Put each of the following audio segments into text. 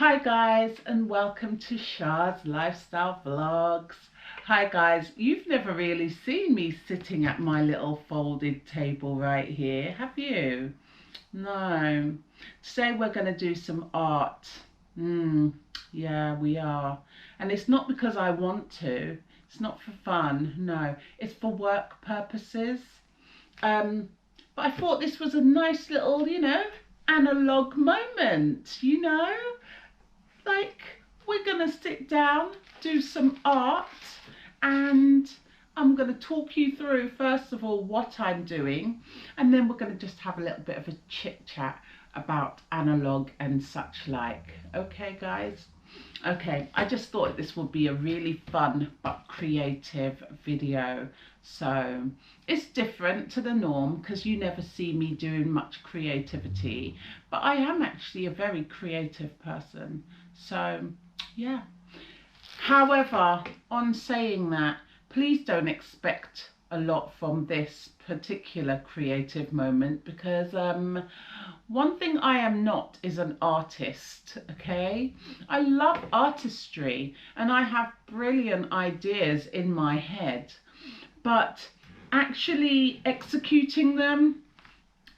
Hi guys, and welcome to Shah's Lifestyle Vlogs. Hi guys, you've never really seen me sitting at my little folded table right here, have you? No. Today we're going to do some art. Yeah, we are. And it's not because I want to. It's not for fun. No, it's for work purposes. But I thought this was a nice little, analog moment, like we're gonna sit down, do some art, and I'm gonna talk you through first of all what I'm doing, and then we're gonna just have a little bit of a chit chat about analog and such like. Okay guys? Okay, I just thought this would be a really fun but creative video. So it's different to the norm because you never see me doing much creativity, but I am actually a very creative person. So yeah. However, on saying that, please don't expect a lot from this particular creative moment because one thing I am not is an artist, okay? I love artistry and I have brilliant ideas in my head, but actually executing them,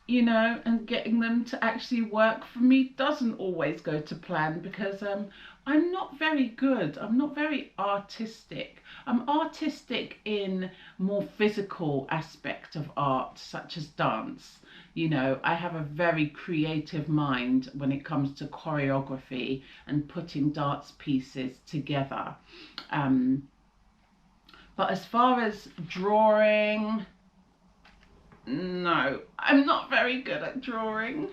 and getting them to actually work for me doesn't always go to plan because I'm not very good. I'm not very artistic. I'm artistic in more physical aspect of art, such as dance. I have a very creative mind when it comes to choreography and putting dance pieces together. But as far as drawing, no, I'm not very good at drawing.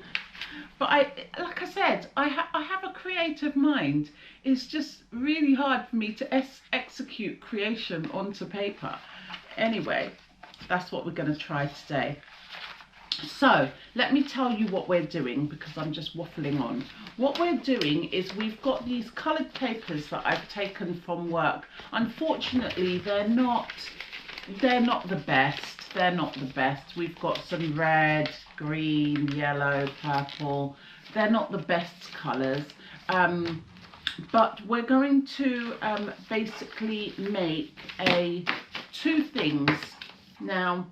But like I said, I have a creative mind. It's just really hard for me to execute creation onto paper. Anyway, that's what we're going to try today. So let me tell you what we're doing because I'm just waffling on. What we're doing is we've got these coloured papers that I've taken from work. Unfortunately, they're not the best. They're not the best. We've got some red, green, yellow, purple. They're not the best colours. But we're going to basically make two things. Now,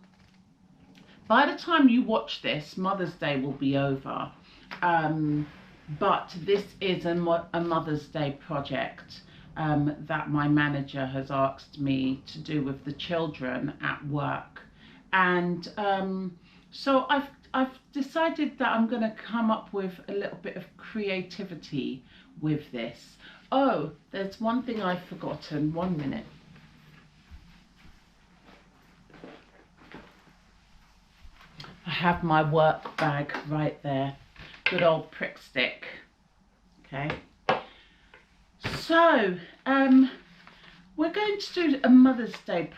by the time you watch this, Mother's Day will be over. But this is a Mother's Day project that my manager has asked me to do with the children at work, and so I've decided that I'm going to come up with a little bit of creativity with this. Oh, there's one thing I've forgotten. 1 minute. I have my work bag right there. Good old prick stick. Okay. So, we're going to do a Mother's Day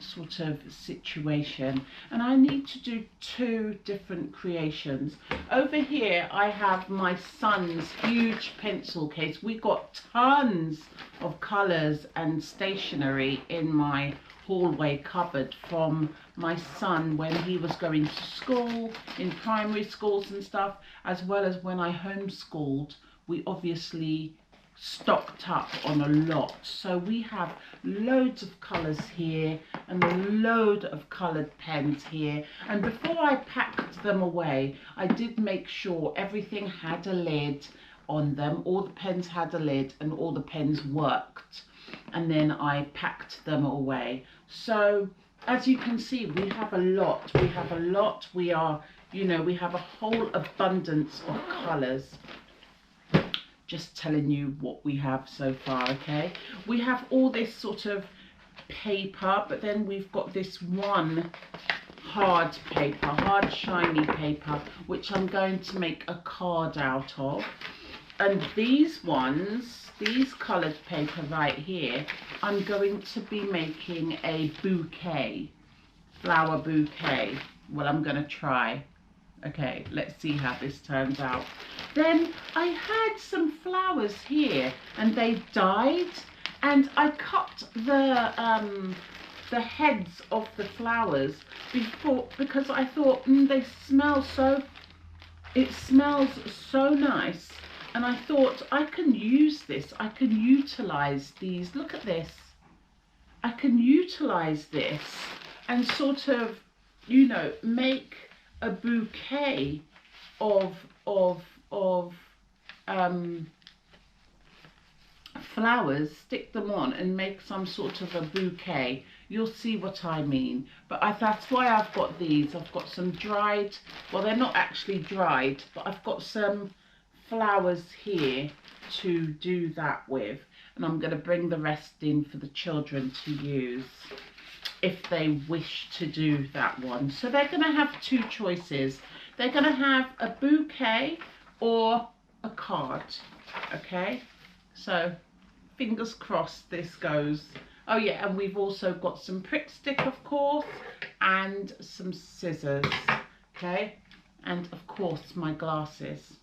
sort of situation, and I need to do two different creations. Over here I have my son's huge pencil case. We got tons of colours and stationery in my hallway cupboard from my son when he was going to school, in primary schools and stuff, as well as when I homeschooled. We obviously stocked up on a lot, so we have loads of colours here and a load of coloured pens here. And before I packed them away, I did make sure everything had a lid on them. All the pens had a lid and all the pens worked, and then I packed them away. So as you can see, we have a lot. We have we have a whole abundance of colours. Just telling you what we have so far, okay? We have all this sort of paper, but then we've got this one hard paper, hard shiny paper, which I'm going to make a card out of. And these ones, these coloured paper right here, I'm going to be making a bouquet, flower bouquet. Well, I'm going to try. Okay, let's see how this turns out. Then I had some flowers here and they died, and I cut the heads of the flowers before because I thought it smells so nice. And I thought, I can use this, I can utilize these. Look at this. I can utilize this and sort of, you know, make a bouquet of flowers, stick them on and make some sort of a bouquet. You'll see what I mean. But that's why I've got these. I've got some dried, well, they're not actually dried, but I've got some flowers here to do that with. And I'm going to bring the rest in for the children to use if they wish to do that one. So they're going to have two choices. They're going to have a bouquet or a card. Okay, so fingers crossed this goes. Oh yeah, and we've also got some prick stick, of course, and some scissors. Okay, and of course my glasses.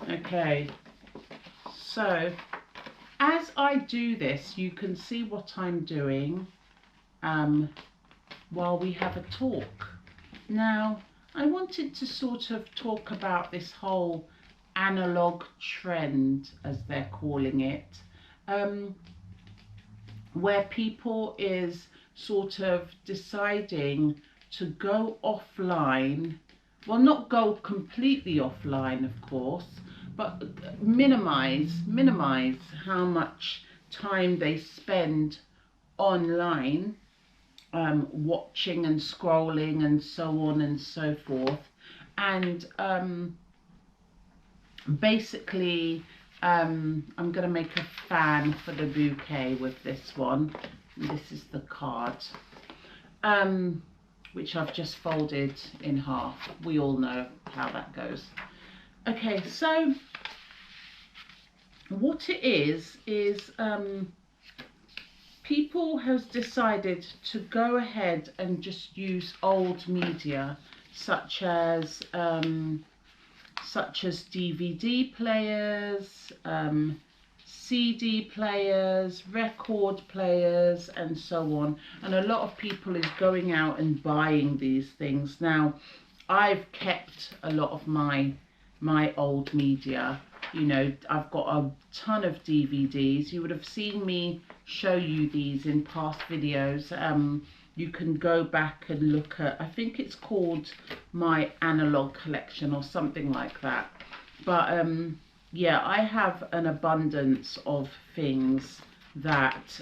Okay, so as I do this, you can see what I'm doing while we have a talk. Now, I wanted to sort of talk about this whole analog trend, as they're calling it, where people is sort of deciding to go offline. Well, not go completely offline, of course, but minimize how much time they spend online, watching and scrolling and so on and so forth. And basically, I'm going to make a fan for the bouquet with this one. And this is the card, which I've just folded in half. We all know how that goes. Okay, so what it is people has decided to go ahead and just use old media, such as DVD players, CD players, record players, and so on. And a lot of people is going out and buying these things. Now, I've kept a lot of my old media. You know, I've got a ton of DVDs. You would have seen me show you these in past videos. You can go back and look at, I think it's called my analog collection or something like that. But yeah, I have an abundance of things that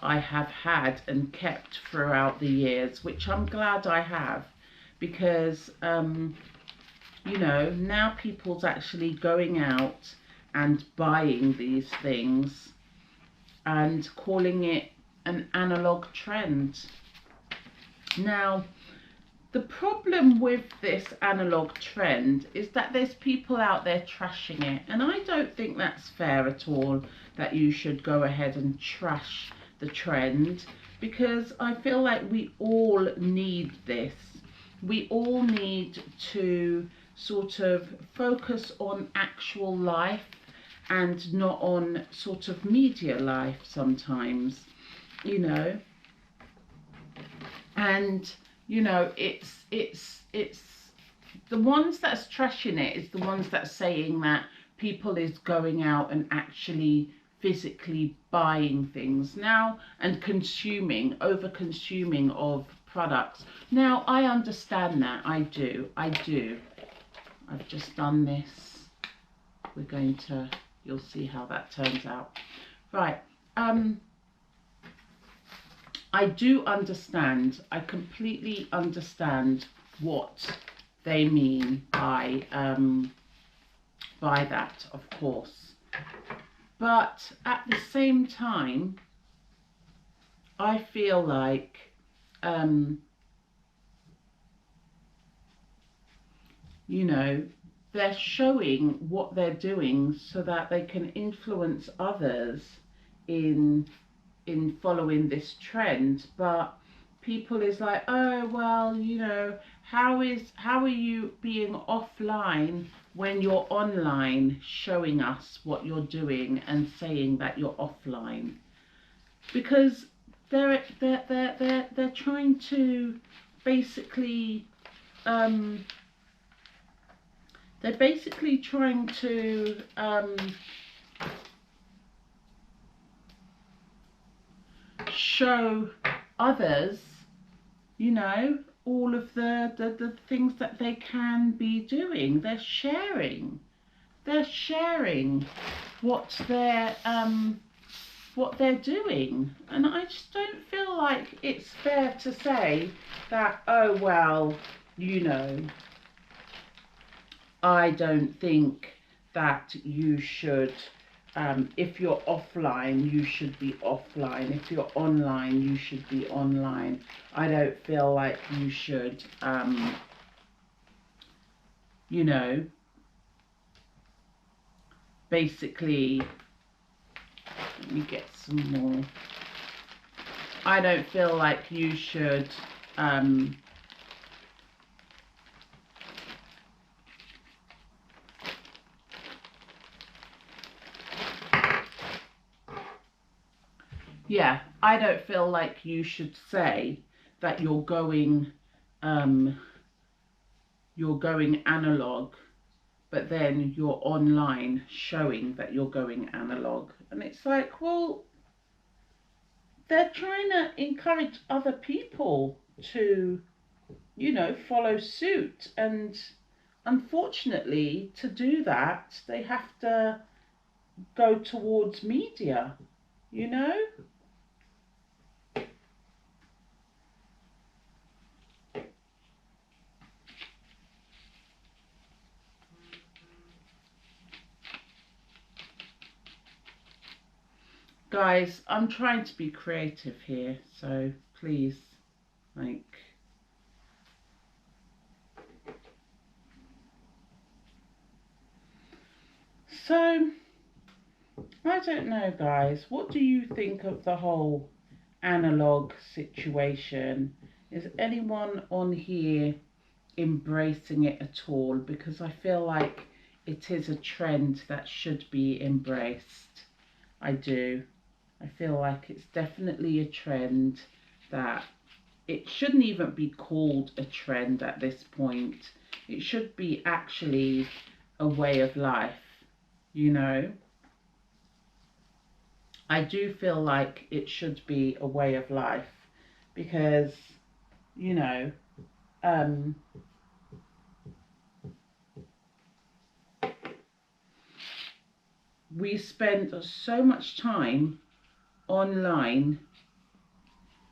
I have had and kept throughout the years, which I'm glad I have, because you know, now people's actually going out and buying these things and calling it an analog trend. Now, the problem with this analog trend is that there's people out there trashing it, and I don't think that's fair at all, that you should go ahead and trash the trend, because I feel like we all need this. We all need to sort of focus on actual life and not on sort of media life sometimes, you know. And you know, it's the ones that's trashing it is the ones that's saying that people is going out and actually physically buying things now and over consuming of products. Now, I understand that. I do. I've just done this. We're going to, you'll see how that turns out. Right. I do understand. I completely understand what they mean by that, of course. But at the same time, I feel like you know, they're showing what they're doing so that they can influence others in following this trend. But people is like, oh well, you know, how are you being offline when you're online, showing us what you're doing and saying that you're offline? Because they're trying to basically they're basically trying to show others, you know, all of the things that they can be doing. They're sharing what they're doing, and I just don't feel like it's fair to say that, oh well, you know, I don't think that you should, if you're offline, you should be offline. If you're online, you should be online. I don't feel like you should, you know, basically, let me get some more. I don't feel like you should, yeah, I don't feel like you should say that you're going analog, but then you're online showing that you're going analog. And it's like, well, they're trying to encourage other people to, you know, follow suit. And unfortunately, to do that, they have to go towards media, you know? Guys, I'm trying to be creative here, so please, like, so I don't know, guys, what do you think of the whole analog situation? Is anyone on here embracing it at all? Because I feel like it is a trend that should be embraced. I do. I feel like it's definitely a trend that it shouldn't even be called a trend at this point. It should be actually a way of life, you know? I do feel like it should be a way of life because, you know, we spend so much time online,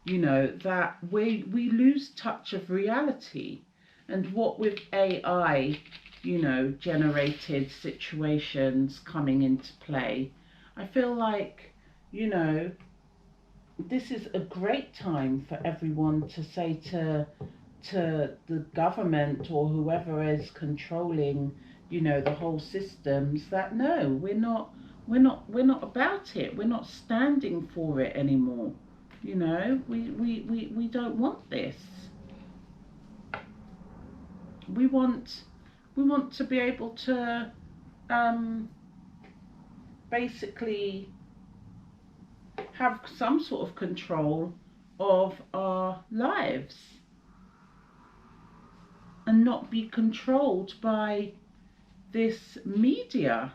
you know, that we lose touch of reality. And what with AI, you know, generated situations coming into play, I feel like, you know, this is a great time for everyone to say to the government or whoever is controlling, you know, the whole systems, that no, we're not about it. We're not standing for it anymore. You know, we don't want this. We want to be able to basically have some sort of control of our lives and not be controlled by this media.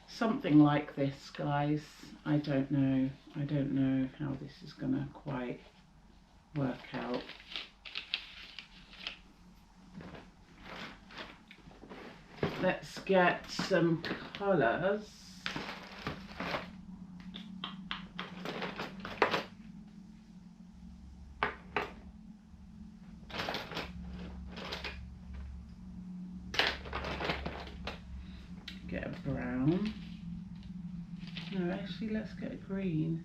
Something like this, guys. I don't know. I don't know how this is going to quite work out. Let's get some colours. Get a brown. No, actually, let's get a green.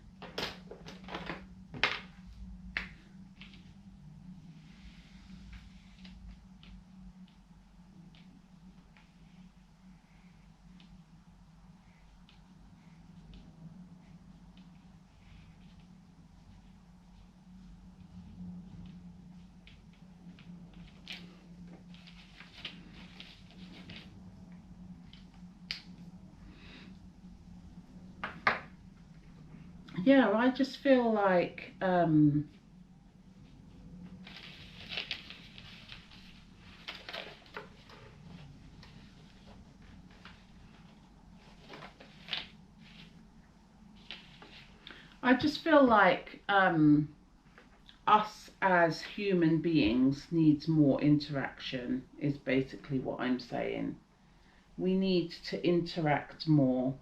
Yeah, I just feel like I just feel like us as human beings needs more interaction, is basically what I'm saying. We need to interact more.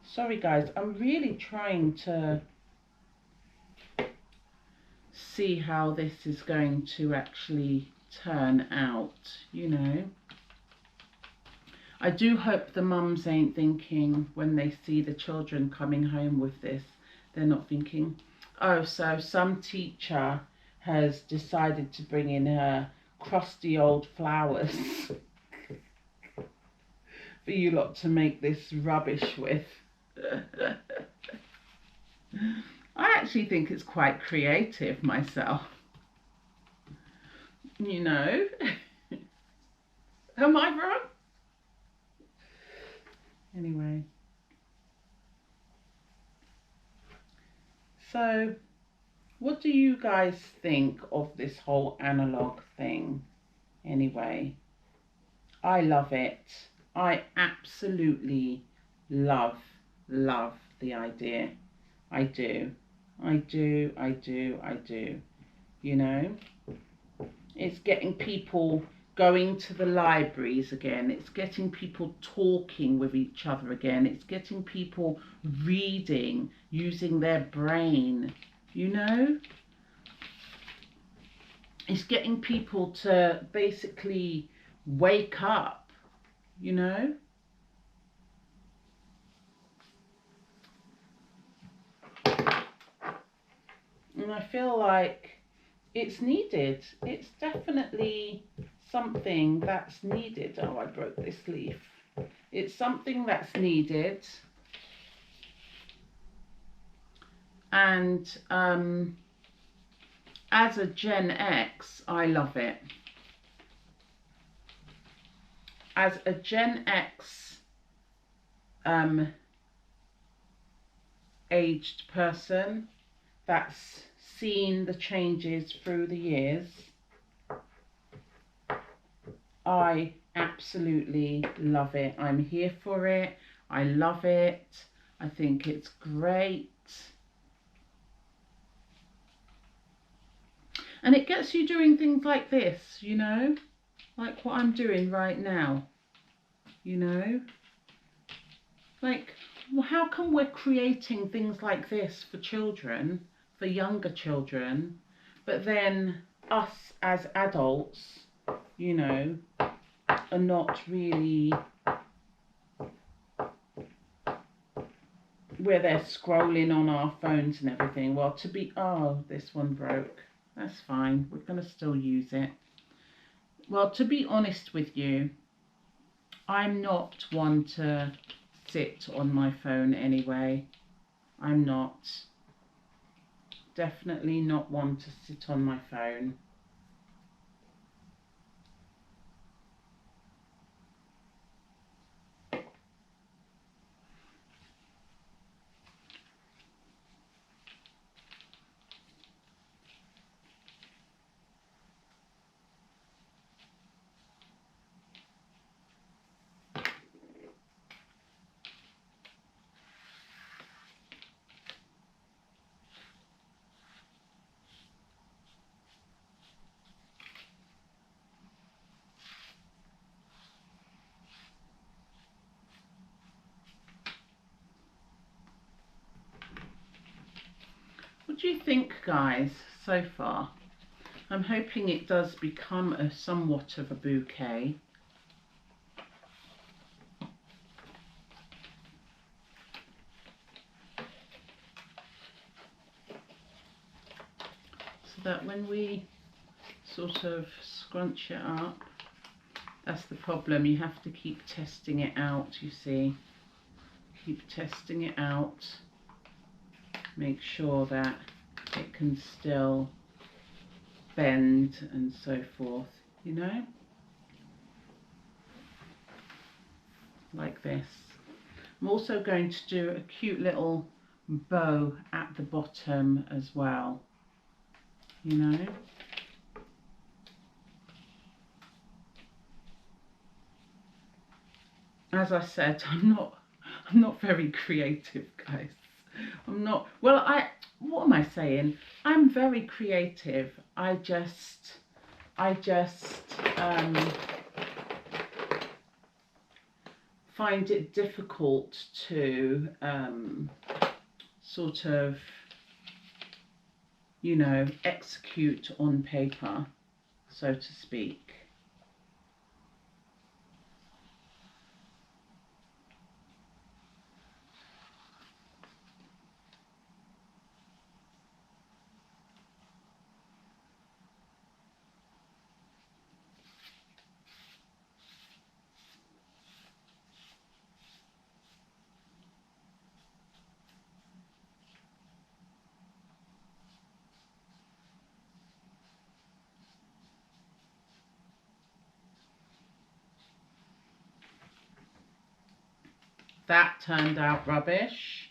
Sorry guys, I'm really trying to see how this is going to actually turn out, you know. I do hope the mums ain't thinking when they see the children coming home with this, they're not thinking, oh, so some teacher has decided to bring in her crusty old flowers for you lot to make this rubbish with. I actually think it's quite creative myself. You know? Am I wrong? Anyway. So, what do you guys think of this whole analog thing? Anyway, I love it. I absolutely love the idea. I do. I do. You know? It's getting people going to the libraries again. It's getting people talking with each other again. It's getting people reading, using their brain, you know? It's getting people to basically wake up, you know? And I feel like it's needed. It's definitely something that's needed. Oh, I broke this leaf. It's something that's needed. And as a Gen X, I love it. As a Gen X aged person that's seen the changes through the years, I absolutely love it. I'm here for it. I love it. I think it's great. And it gets you doing things like this, you know, like what I'm doing right now, you know, like, well, how come we're creating things like this for children, for younger children, but then us as adults, you know, are not really, where they're scrolling on our phones and everything. Well, to be, oh, this one broke. That's fine. We're going to still use it. Well, to be honest with you, I'm not one to sit on my phone anyway. I'm not. Definitely not one to sit on my phone. What do you think, guys, so far? I'm hoping it does become a somewhat of a bouquet. So that when we sort of scrunch it up, that's the problem. You have to keep testing it out, you see. Keep testing it out. Make sure that it can still bend and so forth, you know, like this. I'm also going to do a cute little bow at the bottom as well, you know. As I said, I'm not very creative, guys. I'm not, well, what am I saying? I'm very creative. I just find it difficult to sort of, you know, execute on paper, so to speak. That turned out rubbish.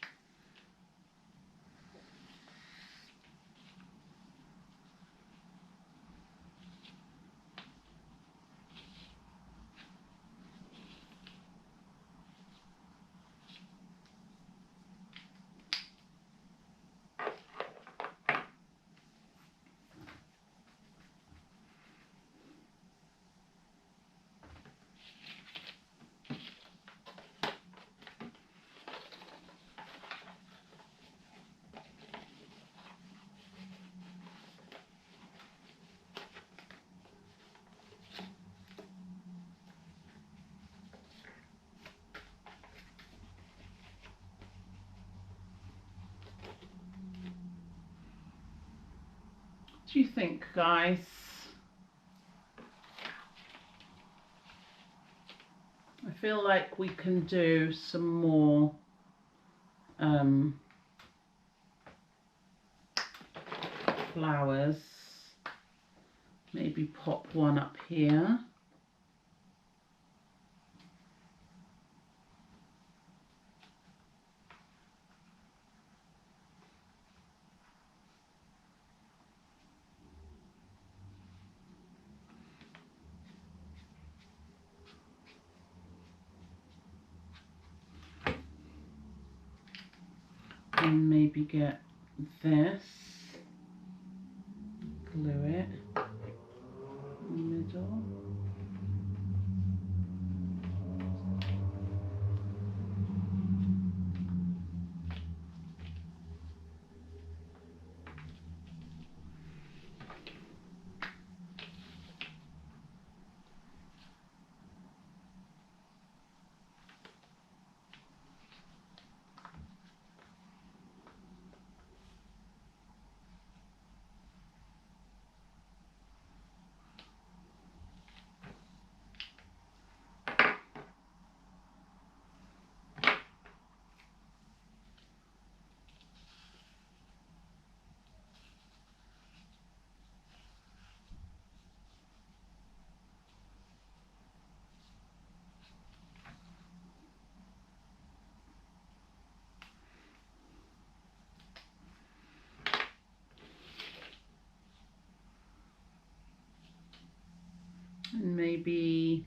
What do you think, guys? I feel like we can do some more flowers. Maybe pop one up here. And maybe get this, glue it in the middle. And maybe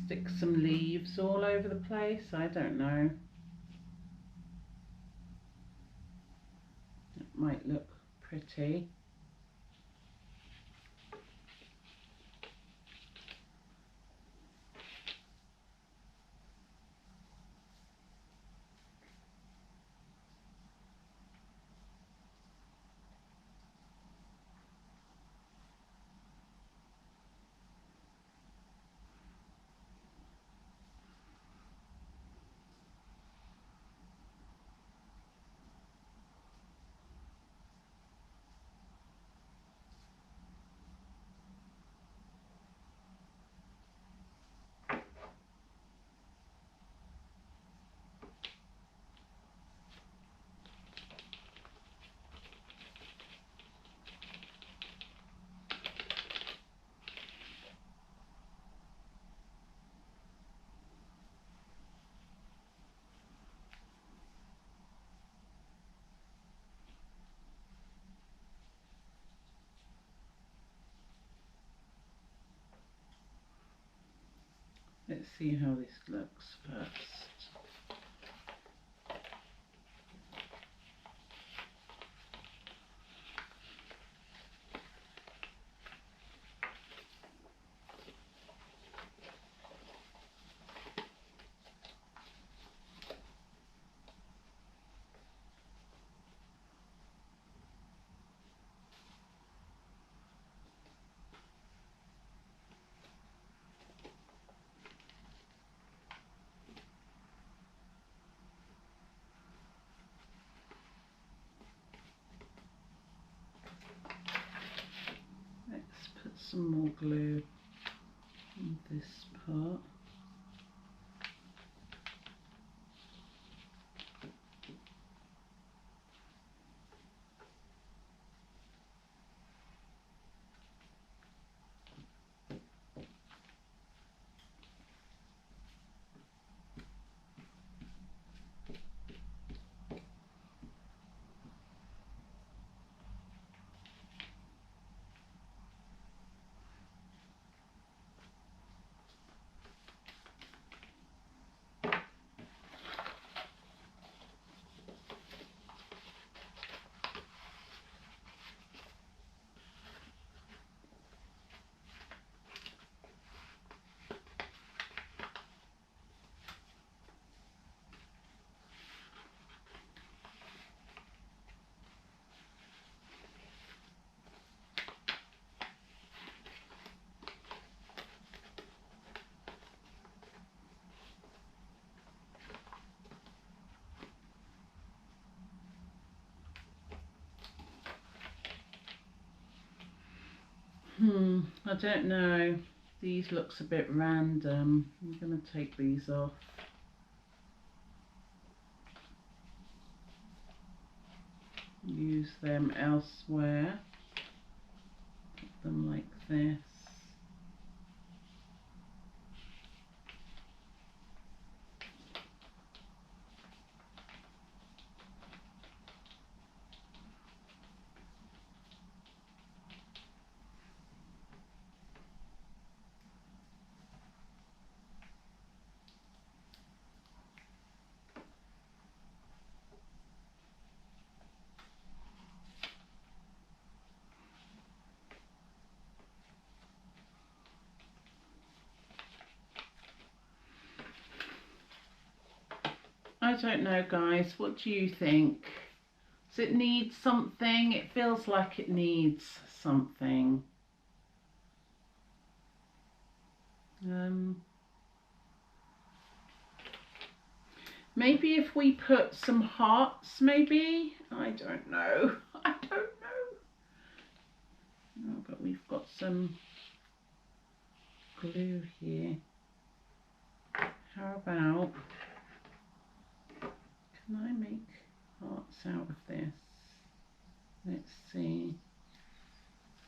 stick some leaves all over the place. I don't know. It might look pretty. see how this looks first. Let's put some more glue on this part. I don't know. These looks a bit random. I'm going to take these off. Use them elsewhere. Put them like this. I don't know, guys. What do you think? Does it need something? It feels like it needs something. Maybe if we put some hearts, maybe? I don't know. I don't know. Oh, but we've got some glue here. How about, can I make hearts out of this? Let's see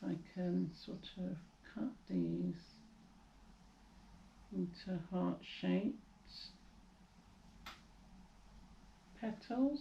if I can sort of cut these into heart-shaped petals.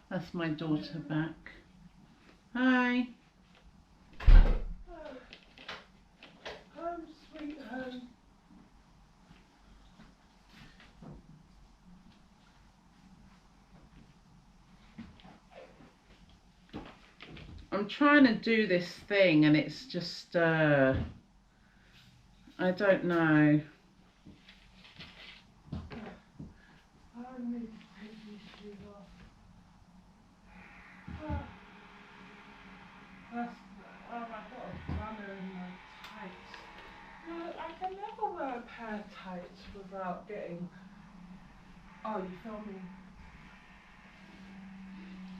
That's my daughter back. Hi. Home, sweet home. I'm trying to do this thing and it's just I don't know. I need to take these shoes off. I've got a runner in my tights. No, I can never wear a pair of tights without getting. Oh, you feel me?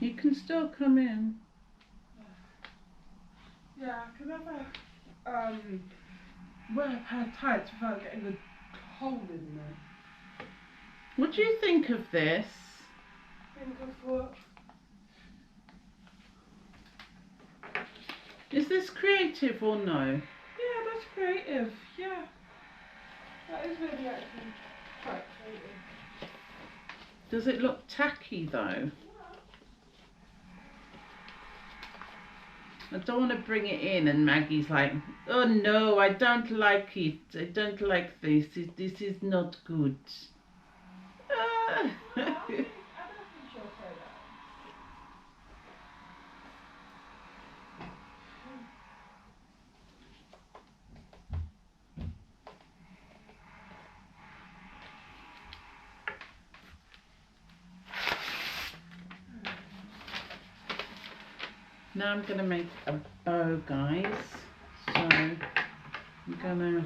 You can still come in. Yeah, I can never wear a pair of tights without getting a hole in there. What do you think of this? Think of what? Is this creative or no? Yeah, that's creative. Yeah, that is really actually quite creative. Does it look tacky though? I don't want to bring it in and Maggie's like, oh no, I don't like it. I don't like this. This is not good. Ah. I don't think she'll say that. Now I'm going to make a bow, guys. So I'm going to...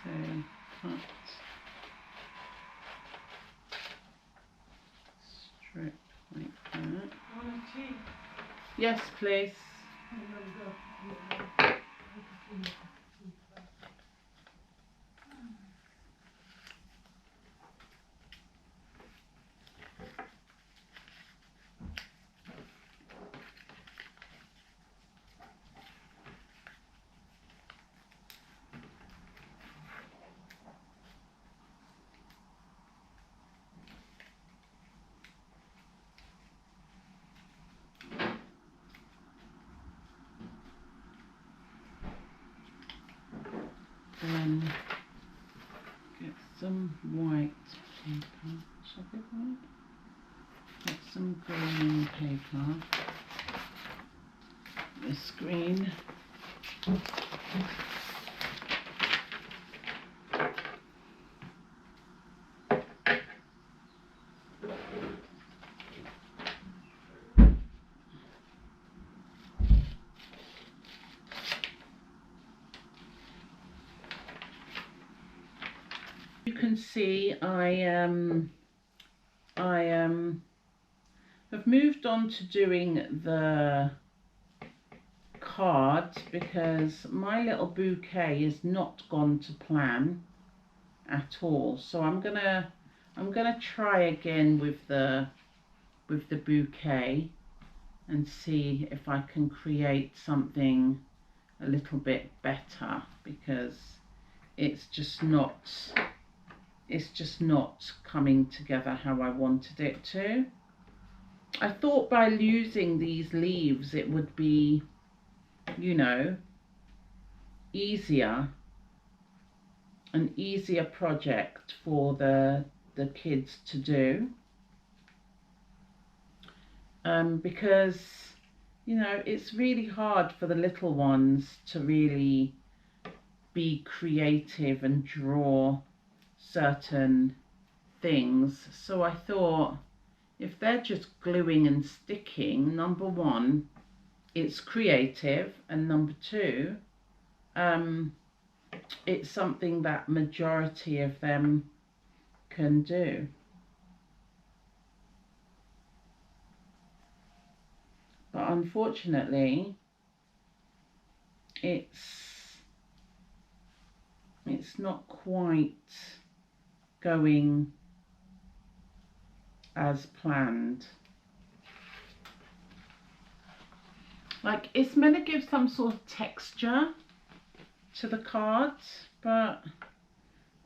So cut, strip like that. Want a tea? Yes, please. Then get some white paper. Shall I get white? Get some green paper. This green. You can see I have moved on to doing the cards because my little bouquet is not gone to plan at all. So I'm gonna try again with the bouquet and see if I can create something a little bit better, because it's just not coming together how I wanted it to. I thought by using these leaves it would be, you know, an easier project for the kids to do, because, you know, it's really hard for the little ones to really be creative and draw certain things. So I thought, if they're just gluing and sticking, number one, it's creative, and number two, it's something that majority of them can do. But unfortunately, it's not quite going as planned. Like, it's meant to give some sort of texture to the cards, but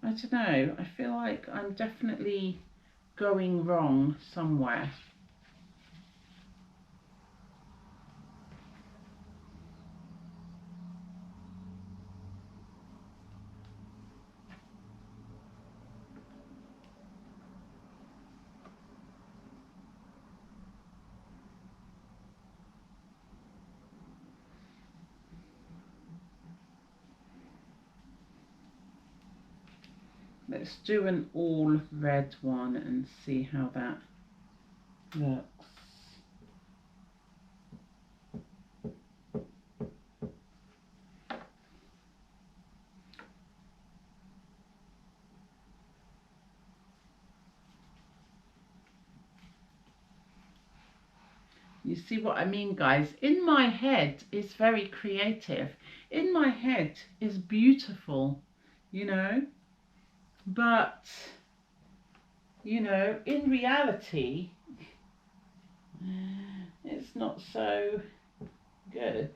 I don't know, I feel like I'm definitely going wrong somewhere. Let's do an all red one and see how that looks. You see what I mean, guys? In my head, it's very creative. In my head, it's beautiful, you know? But, you know, in reality, it's not so good.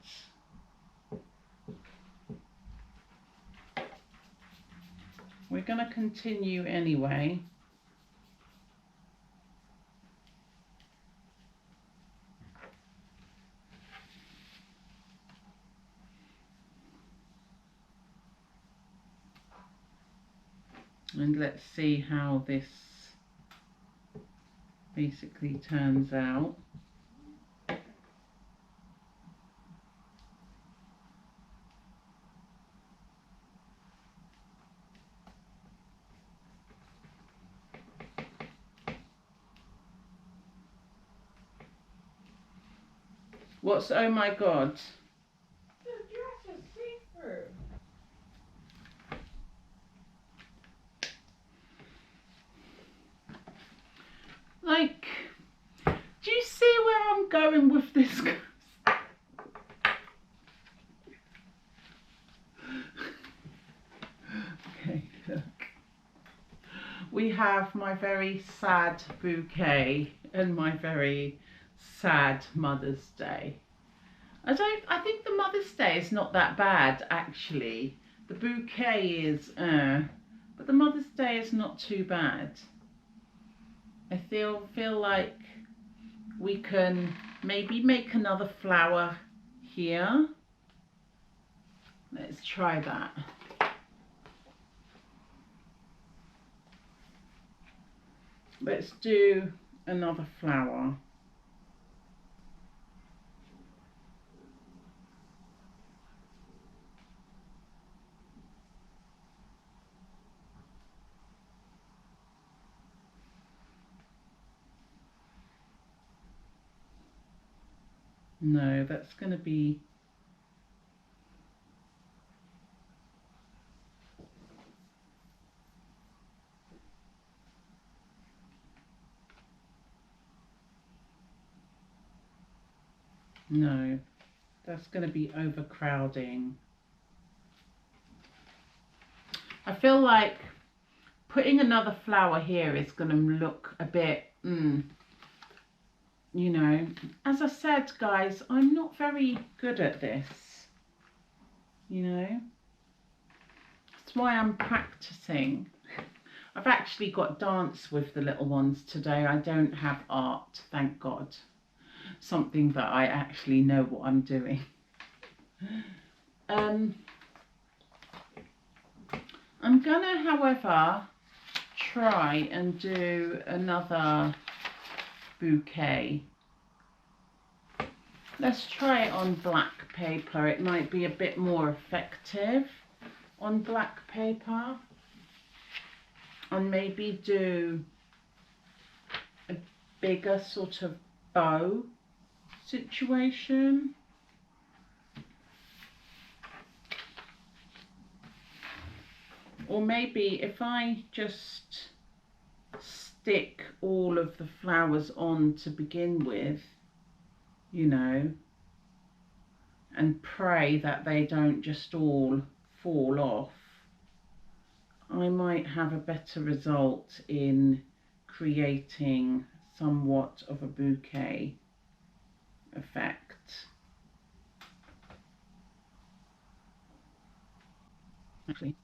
We're going to continue anyway. And let's see how this basically turns out. What's oh my god? The dress is see-through. Like, do you see where I'm going with this? Okay, look. We have my very sad bouquet and my very sad Mother's Day. I think the Mother's Day is not that bad, actually. The bouquet is, but the Mother's Day is not too bad. I feel like we can maybe make another flower here. Let's try that. Let's do another flower. No, that's going to be... No, that's going to be overcrowding. I feel like putting another flower here is going to look a bit, you know, as I said, guys, I'm not very good at this, you know. That's why I'm practicing. I've actually got dance with the little ones today. I don't have art, thank God. Something that I actually know what I'm doing. I'm gonna, however, try and do another bouquet. Let's try it on black paper. It might be a bit more effective on black paper. And maybe do a bigger sort of bow situation. Or maybe if I just stick all of the flowers on to begin with, you know, and pray that they don't just all fall off, I might have a better result in creating somewhat of a bouquet effect. Actually,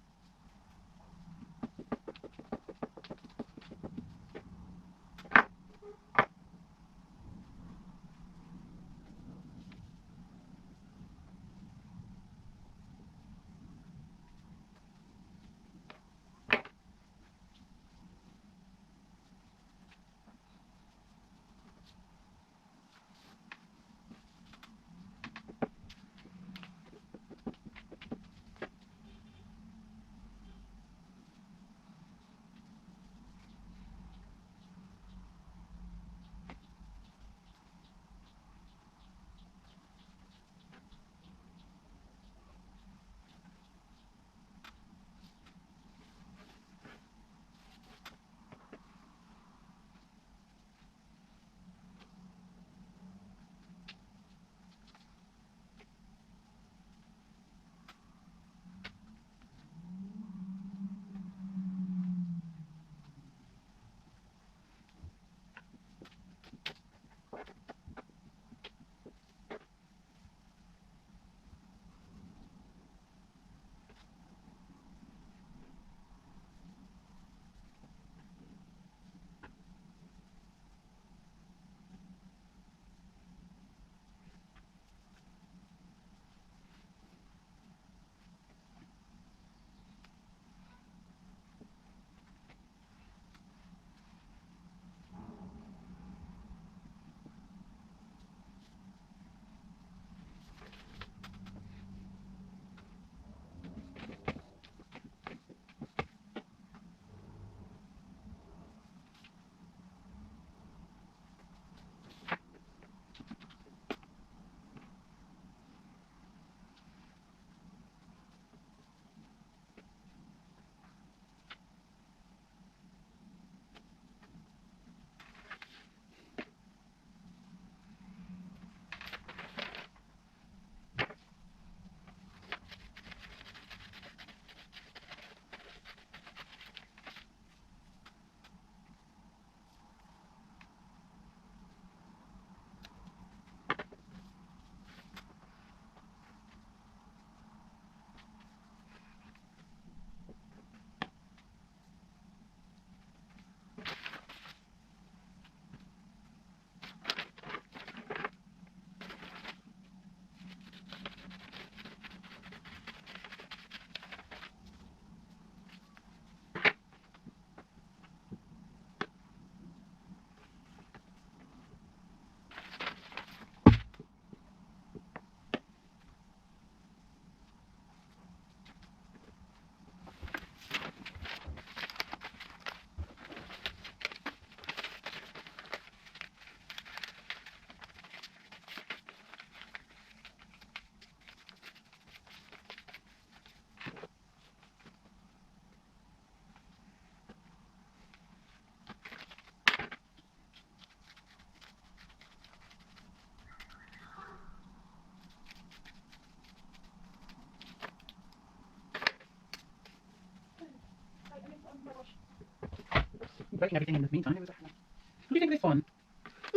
breaking everything in the meantime. What do you think of this one?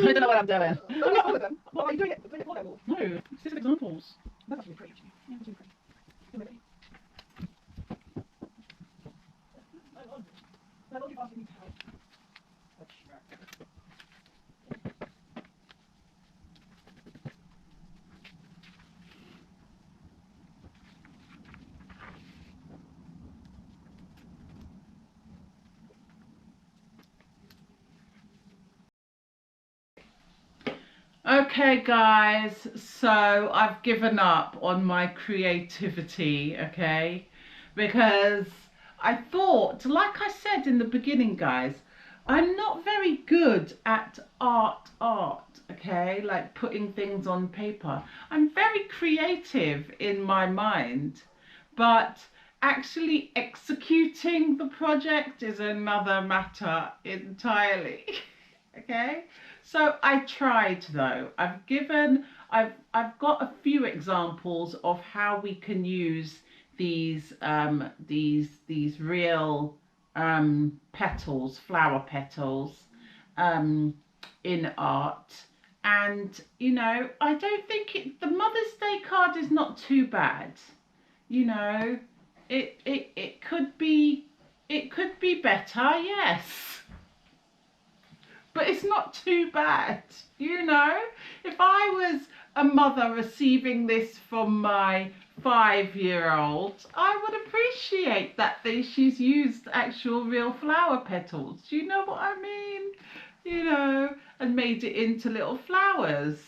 I don't know what I'm doing. I'm not all of them. What are you doing it? Doing it for them all? No, it's just examples. That's actually pretty, actually. Yeah, that's really pretty. You're ready? I love you asking me to help. That's right. Okay, guys, so I've given up on my creativity, okay? Because I thought, like I said in the beginning, guys, I'm not very good at art, okay? Like putting things on paper. I'm very creative in my mind, but actually executing the project is another matter entirely, okay? So I tried though. I've got a few examples of how we can use these real petals, flower petals, um, in art. And you know, I don't think the Mother's Day card is not too bad. You know, it could be better, yes, but it's not too bad. You know, if I was a mother receiving this from my 5-year-old, I would appreciate that she's used actual real flower petals. Do you know what I mean? You know, and made it into little flowers.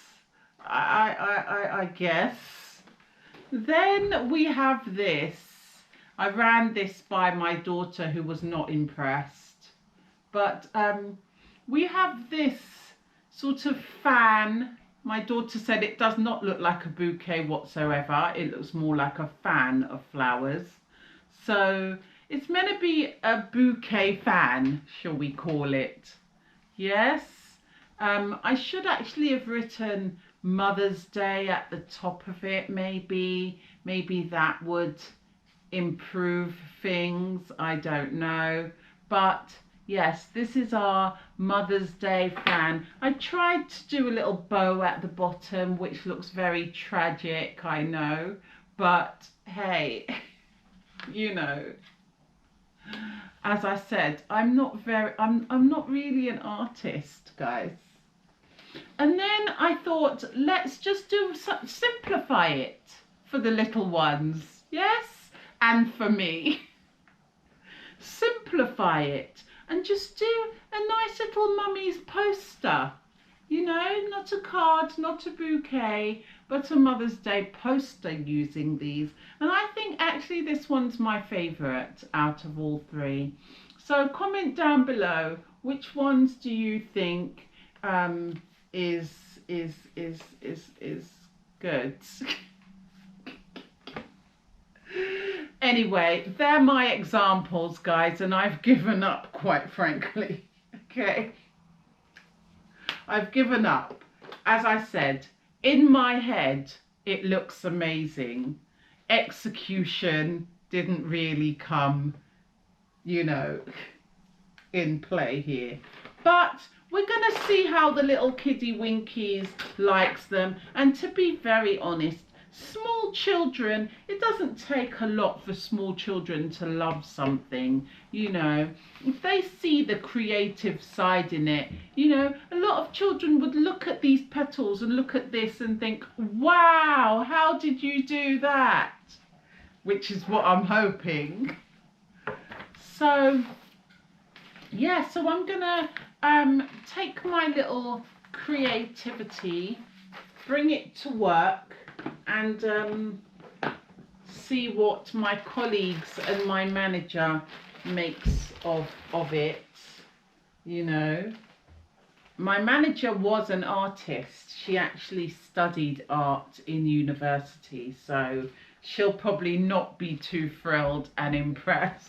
I guess. Then we have this. I ran this by my daughter who was not impressed. But we have this sort of fan. My daughter said it does not look like a bouquet whatsoever. It looks more like a fan of flowers. So it's meant to be a bouquet fan, shall we call it? Yes. I should actually have written Mother's Day at the top of it, maybe. Maybe that would improve things. I don't know. But yes, this is our Mother's Day fan. I tried to do a little bow at the bottom, which looks very tragic, I know. But hey, you know, as I said, I'm not really an artist, guys. And then I thought, let's just simplify it for the little ones, yes, and for me. Simplify it and just do a nice little mummy's poster. You know, not a card, not a bouquet, but a Mother's Day poster using these. And I think actually this one's my favourite out of all three. So comment down below, which ones do you think is good? Anyway, they're my examples, guys, and I've given up, quite frankly. Okay, I've given up. As I said, in my head it looks amazing. Execution didn't really come, you know, in play here. But we're going to see how the little kiddie Winkies likes them. And to be very honest, small children, it doesn't take a lot for small children to love something, you know. If they see the creative side in it, you know, a lot of children would look at these petals and look at this and think, wow, how did you do that? Which is what I'm hoping. So yeah, so I'm gonna take my little creativity, bring it to work, and see what my colleagues and my manager makes of it. You know, my manager was an artist. She actually studied art in university, so she'll probably not be too thrilled and impressed.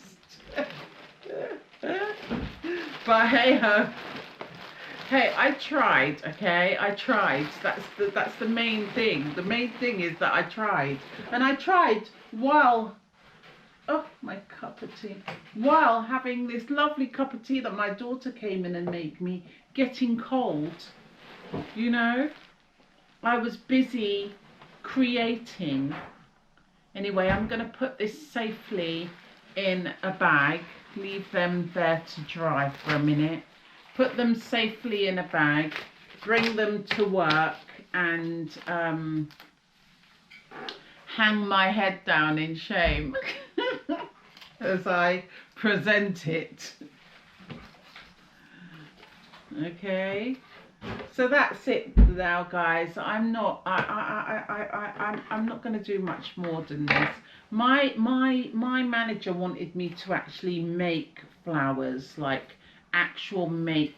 But hey ho, hey, I tried, okay, I tried. That's the main thing. The main thing is that I tried, and I tried while oh, my cup of tea, while having this lovely cup of tea that my daughter came in and made me, getting cold, you know. I was busy creating. Anyway, I'm going to put this safely in a bag, leave them there to dry for a minute, put them safely in a bag, bring them to work, and hang my head down in shame as I present it. Okay, so that's it now, guys. I'm not going to do much more than this. My manager wanted me to actually make flowers, like actual make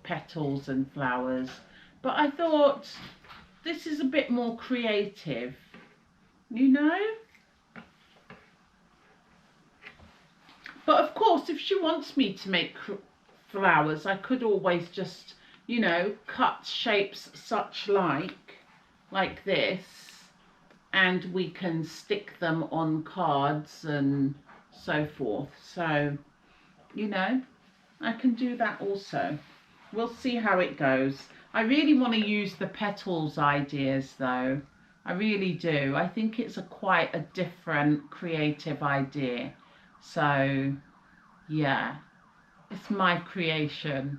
petals and flowers, but I thought this is a bit more creative, you know. But of course, if she wants me to make flowers, I could always just, you know, cut shapes such like this, and we can stick them on cards and so forth. So, you know, I can do that also. We'll see how it goes. I really want to use the petals ideas though. I really do. I think it's quite a different creative idea. So, yeah, it's my creation.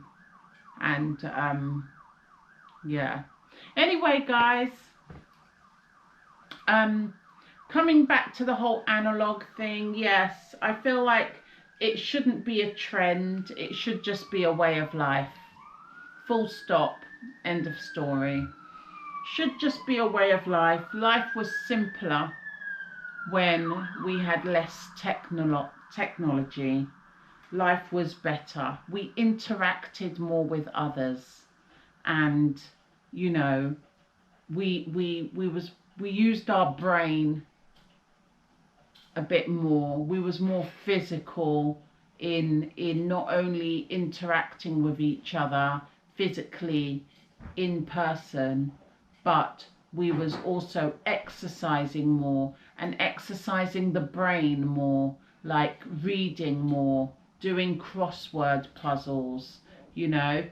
And, yeah. Anyway, guys, coming back to the whole analog thing, yes, I feel like it shouldn't be a trend. It should just be a way of life. Full stop. End of story. Should just be a way of life. Life was simpler when we had less technology. Life was better. We interacted more with others, and you know, we used our brain a bit more. We was more physical in not only interacting with each other physically in person, but we was also exercising more and exercising the brain more, like reading more, doing crossword puzzles, you know.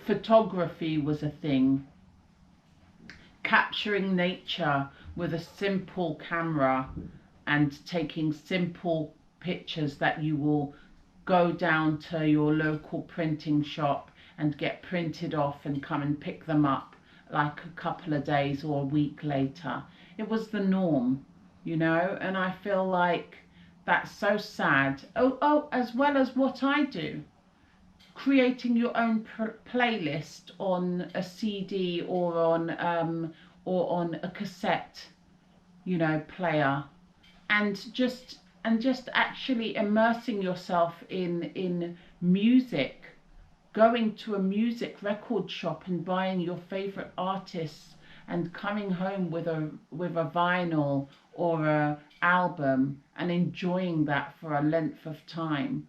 Photography was a thing. Capturing nature with a simple camera and taking simple pictures that you will go down to your local printing shop and get printed off and come and pick them up like a couple of days or a week later. It was the norm, you know, and I feel like that's so sad. Oh, as well as what I do. Creating your own playlist on a CD or on a cassette, you know, player, and just actually immersing yourself in music, going to a music record shop and buying your favorite artists and coming home with a vinyl or a album and enjoying that for a length of time,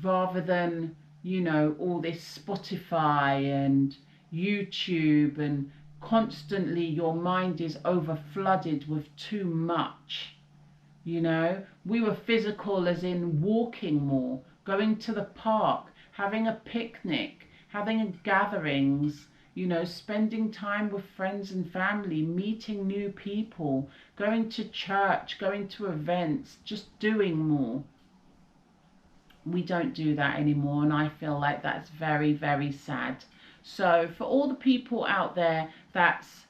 rather than, you know, all this Spotify and YouTube, and constantly your mind is over flooded with too much. You know, we were physical as in walking more, going to the park, having a picnic, having gatherings, you know, spending time with friends and family, meeting new people, going to church, going to events, just doing more. We don't do that anymore, and I feel like that's very, very sad. So for all the people out there that's,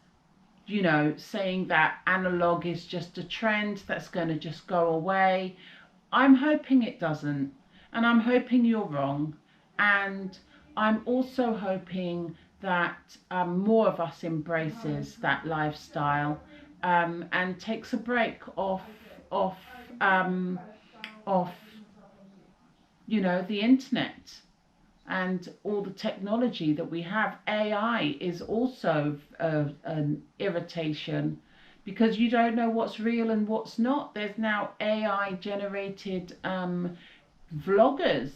you know, saying that analog is just a trend that's going to just go away, I'm hoping it doesn't, and I'm hoping you're wrong, and I'm also hoping that more of us embraces that lifestyle, and takes a break off you know, the internet and all the technology that we have. AI is also an irritation, because you don't know what's real and what's not. There's now AI generated vloggers,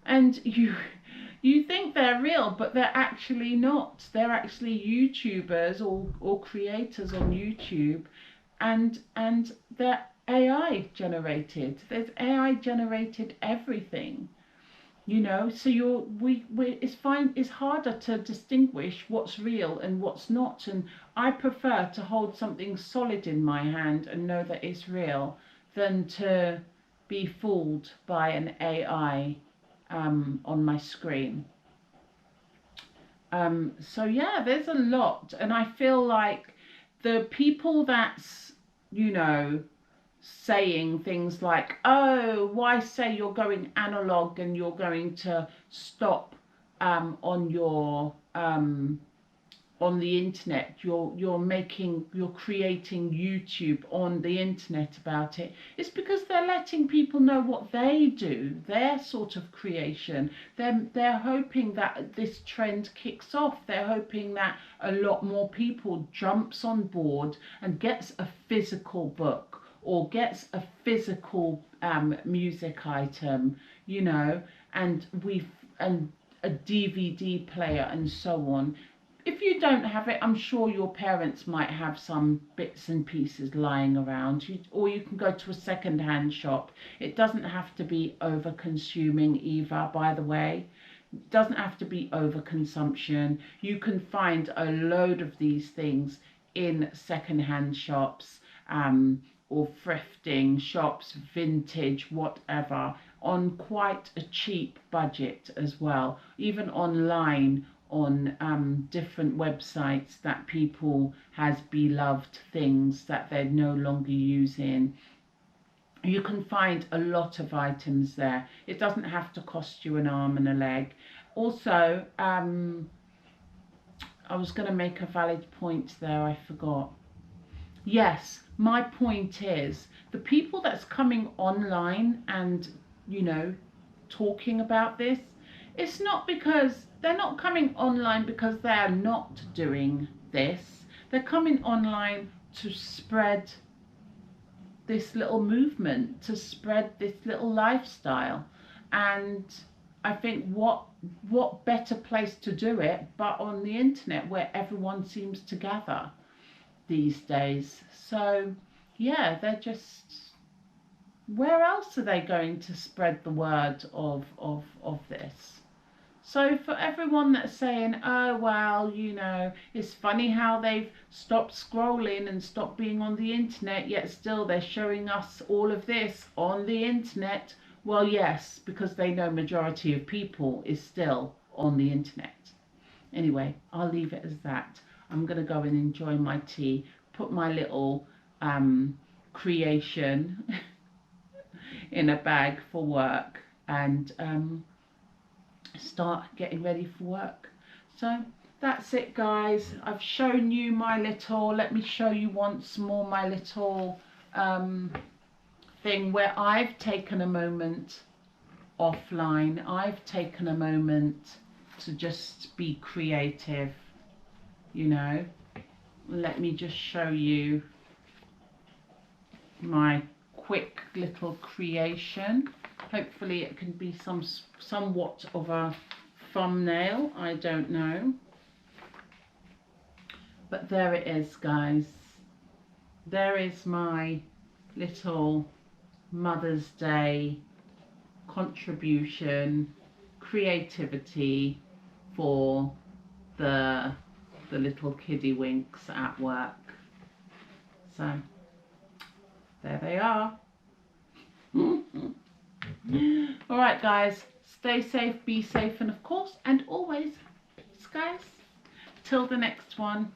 and you think they're real, but they're actually not. They're actually YouTubers or creators on YouTube, and they're AI generated. There's AI generated everything. So it's fine, it's harder to distinguish what's real and what's not, and I prefer to hold something solid in my hand and know that it's real than to be fooled by an AI on my screen. So yeah, there's a lot, and I feel like the people that's saying things like, oh, why say you're going analog and you're going to stop on your on the internet, you're creating YouTube on the internet about it. It's because they're letting people know what they do, their sort of creation. They're hoping that this trend kicks off. They're hoping that a lot more people jumps on board and gets a physical book or gets a physical music item, and a DVD player and so on. If you don't have it, I'm sure your parents might have some bits and pieces lying around, or you can go to a second-hand shop. It doesn't have to be over-consuming either, by the way. It doesn't have to be over-consumption. You can find a load of these things in second-hand shops, or thrifting shops, vintage, whatever, on quite a cheap budget as well, even online on different websites that people has beloved things that they're no longer using. You can find a lot of items there. It doesn't have to cost you an arm and a leg. Also, I was going to make a valid point there, I forgot. Yes, my point is the people that's coming online and, talking about this, it's not because they're not coming online because they are not doing this. They're coming online to spread this little movement, to spread this little lifestyle. And I think what better place to do it but on the internet, where everyone seems to gather these days. So yeah, they're just, where else are they going to spread the word of this? So for everyone that's saying, oh, well, it's funny how they've stopped scrolling and stopped being on the internet, yet still they're showing us all of this on the internet. Well, yes, because they know majority of people is still on the internet. Anyway, I'll leave it as that. I'm going to go and enjoy my tea, put my little creation in a bag for work, and start getting ready for work. So that's it, guys. I've shown you my little, let me show you once more my little thing where I've taken a moment offline. I've taken a moment to just be creative, Let me just show you my quick little creation. Hopefully it can be somewhat of a thumbnail, I don't know. But there it is, guys. There is my little Mother's Day contribution, creativity for the little kiddie winks at work. So there they are. All right, guys, stay safe, be safe, and of course, and always, peace, guys. Till the next one.